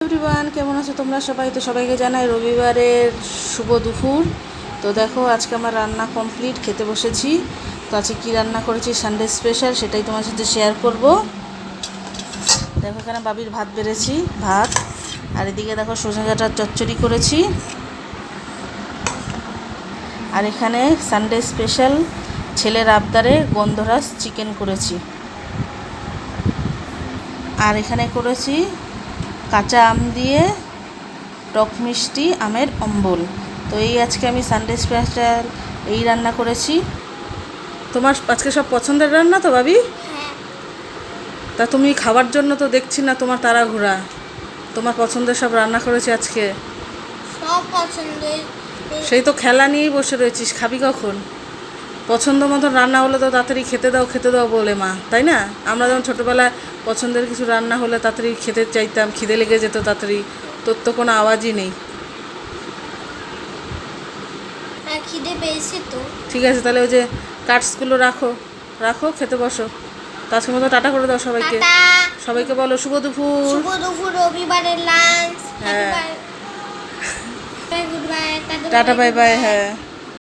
Everyone, কেমন আছো তোমরা সবাই? তো সবাইকে জানাই রবিবারের শুভ দুপুর। তো দেখো, আজকে আমার রান্না কমপ্লিট, খেতে বসেছি। তো আজকে কী রান্না করেছি সানডে স্পেশাল, সেটাই তোমার সাথে শেয়ার করব। দেখো, এখানে বাবির ভাত বেড়েছি, ভাত। আর এদিকে দেখো সজনে ডাঁটার চচ্চড়ি করেছি। আর এখানে সানডে স্পেশাল ছেলের আবদারে গন্ধরাজ চিকেন করেছি। আর এখানে করেছি কাঁচা আম দিয়ে টক মিষ্টি আমের অম্বল। তো এই আজকে আমি সানডে স্পেশাল এই রান্না করেছি। তোমার আজকে সব পছন্দের রান্না তো ভাবি? তা তুমি খাবার জন্য তো দেখছি না তোমার তাড়াহুড়া। তোমার পছন্দের সব রান্না করেছি আজকে। সব পছন্দের। সেই তো খেলা নিয়েই বসে রয়েছিস, খাবি কখন? পছন্দ মতন রান্না হলে তো তাড়াতাড়ি খেতে দাও বলে মা, তাই না? আমরা যখন ছোটোবেলায় পছন্দের কিছু রান্না হলে তাড়াতাড়ি খেতে চাইতাম, খিদে লেগে যেত তাড়াতাড়ি। তোর তো কোনো আওয়াজই নেই। হ্যাঁ, খিদে পেয়েছে তো। ঠিক আছে, তাহলে ওই যে কার্ডসগুলো রাখো রাখো, খেতে বসো। তো আজকের মতো টাটা করে দাও সবাইকে। টাটা। সবাইকে বলো শুভ দুপুর। শুভ দুপুর, রবিবারের লাঞ্চ। হ্যাঁ। Good bye. Tata bye bye. হ্যাঁ।